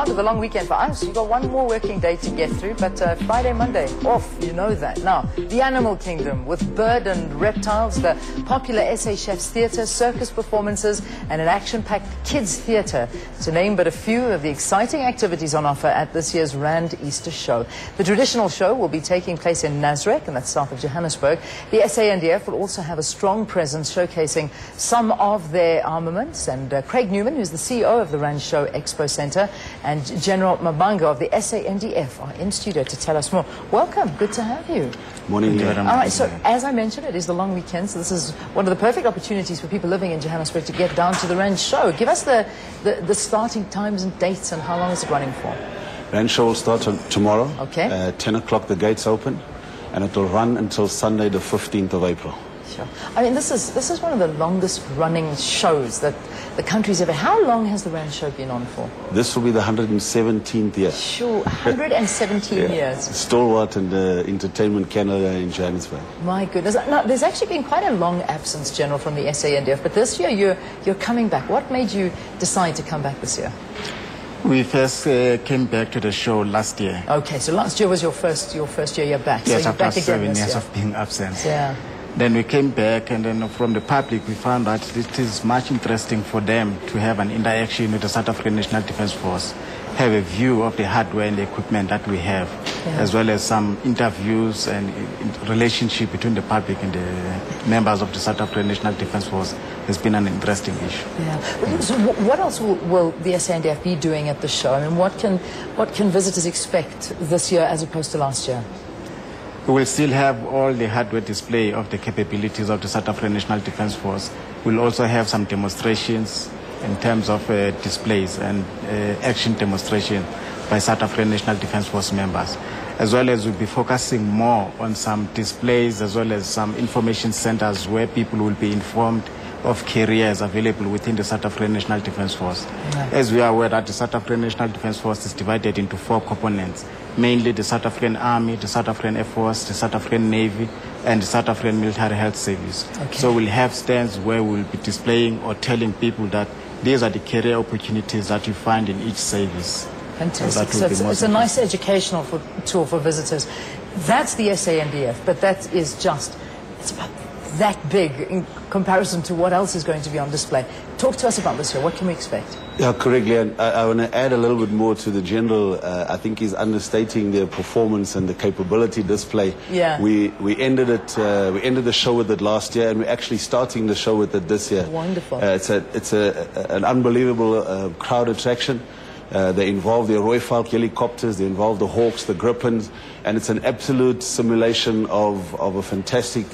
start of the long weekend for us. You've got one more working day to get through, but Friday, Monday, off, you know that. Now, the Animal Kingdom with bird and reptiles, the popular SA Chefs Theatre, circus performances, and an action-packed kids theatre, to name but a few of the exciting activities on offer at this year's Rand Easter Show. The traditional show will be taking place in Nasrec, and that's south of Johannesburg. The SANDF will also have a strong presence showcasing some of their armaments, and Craig Newman, who's the CEO of the Jhb Expo Centre, and General Mabanga of the SANDF are in studio to tell us more. Welcome, good to have you. Morning. All right, so as I mentioned, it is the long weekend, so this is one of the perfect opportunities for people living in Johannesburg to get down to the Rand Show. Give us the starting times and dates, and how long is it running for? Rand Show will start tomorrow. Okay. 10 o'clock the gates open, and it will run until Sunday the 15th of April. Sure. I mean, this is one of the longest running shows that the country's ever. How long has the Rand Show been on for? This will be the 117th year. Sure, 117 years. Stalwart in the entertainment Canada in Johannesburg. My goodness. Now, there's actually been quite a long absence, General, from the SANDF, but this year you're coming back. What made you decide to come back this year? We first came back to the show last year. Okay, so last year was your first year you're back. Yes, so you're back after again 7 this years year. of being absent. Yeah. Then we came back, and then from the public we found that it is much interesting for them to have an interaction with the South African National Defence Force, have a view of the hardware and the equipment that we have, as well as some interviews and relationship between the public and the members of the South African National Defence Force has been an interesting issue. Yeah. So what else will the SANDF be doing at the show? I mean, what can visitors expect this year as opposed to last year? We will still have all the hardware display of the capabilities of the South African National Defence Force. We'll also have some demonstrations in terms of displays and action demonstration by South African National Defence Force members, as well as we'll be focusing more on some displays as well as some information centers where people will be informed of careers available within the South African National Defence Force. Right. As we are aware that the South African National Defence Force is divided into 4 components, mainly the South African Army, the South African Air Force, the South African Navy, and the South African Military Health Service. Okay. So we'll have stands where we'll be displaying or telling people that these are the career opportunities that you find in each service. Fantastic. So it's a nice educational tool for visitors. That's the SANDF, but that is just, it's about that big in comparison to what else is going to be on display. Talk to us about this year. What can we expect? Yeah, correctly. And I want to add a little bit more to the general. I think he's understating their performance and the capability display. Yeah. We ended it. We ended the show with it last year, and we're actually starting the show with it this year. Wonderful. It's an unbelievable crowd attraction. They involve the Rooivalk helicopters, they involve the Hawks, the Griffins, and it's an absolute simulation of a fantastic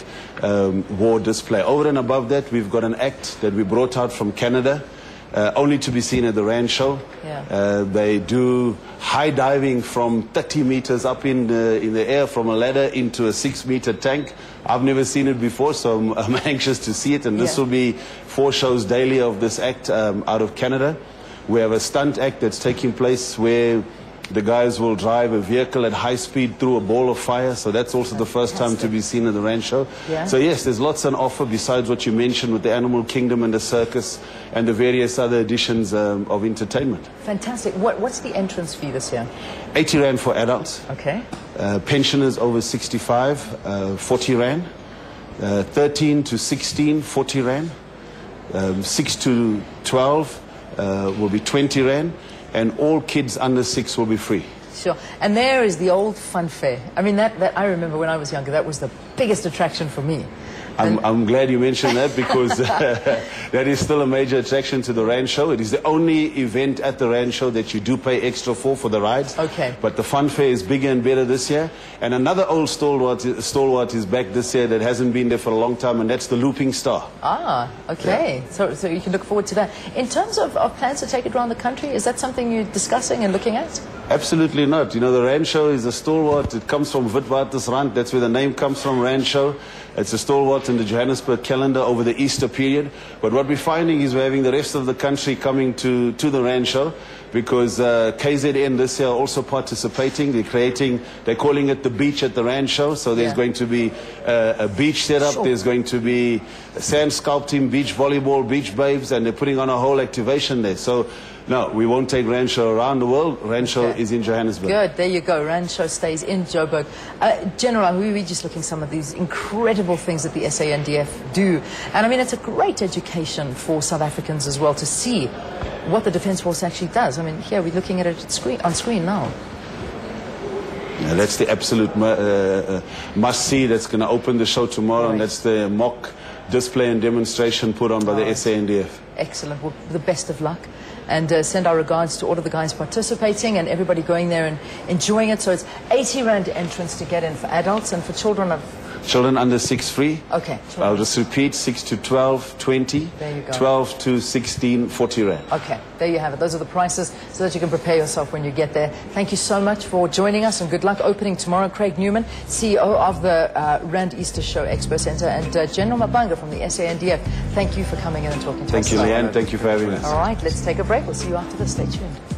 war display. Over and above that, we've got an act that we brought out from Canada, only to be seen at the Rand Show. Yeah. They do high diving from 30 meters up in the air from a ladder into a 6-meter tank. I've never seen it before, so I'm anxious to see it, and this will be 4 shows daily of this act out of Canada. We have a stunt act that's taking place where the guys will drive a vehicle at high speed through a ball of fire. So that's also the first time to be seen at the Rand Show. Yeah. So yes, there's lots on offer besides what you mentioned with the Animal Kingdom and the circus and the various other additions of entertainment. Fantastic. What's the entrance fee this year? 80 Rand for adults. Okay. Pensioners over 65, 40 Rand. 13 to 16, 40 Rand. 6 to 12. Will be 20 Rand, and all kids under 6 will be free. Sure. And there is the old fun fair. I mean, that I remember when I was younger, that was the biggest attraction for me. I'm glad you mentioned that, because that is still a major attraction to the Rand Show. It is the only event at the Rand Show that you do pay extra for the rides. Okay. But the fun fair is bigger and better this year. And another old stalwart is back this year that hasn't been there for a long time, and that's the Looping Star. Ah, okay. Yeah. So you can look forward to that. In terms of plans to take it around the country, is that something you're discussing and looking at? Absolutely not. You know, the Rand Show is a stalwart. It comes from Witwatersrand. That's where the name comes from, Rand Show. It's a stalwart in the Johannesburg calendar over the Easter period. But what we're finding is we're having the rest of the country coming to the Rand Show, because KZN this year are also participating. They're calling it the beach at the Rand Show. So there's going to be a beach set up. Sure. There's going to be sand sculpting, beach volleyball, beach babes, and they're putting on a whole activation there. So No, we won't take Rand Show around the world. Rand Show Okay. is in Johannesburg. Good, there you go. Rand Show stays in Joburg. General, we were just looking at some of these incredible things that the SANDF do. And I mean, it's a great education for South Africans as well to see what the Defence Force actually does. I mean, here we're looking at it on screen now. Yeah, that's the absolute must-see. That's going to open the show tomorrow, and that's the mock display and demonstration put on by the SANDF. Excellent. Well, the best of luck. And send our regards to all of the guys participating and everybody going there and enjoying it. So it's 80 Rand entrance to get in for adults, and for children of... Children under 6 free. Okay. I'll just repeat, 6 to 12, 20. There you go. 12 to 16, 40 Rand. Okay, there you have it. Those are the prices so that you can prepare yourself when you get there. Thank you so much for joining us, and good luck opening tomorrow. Craig Newman, CEO of the Rand Easter Show Expo Centre, and General Mabanga from the SANDF. Thank you for coming in and talking to us. Thank you, Leanne. Thank you for having us. All right, let's take a break. We'll see you after this. Stay tuned.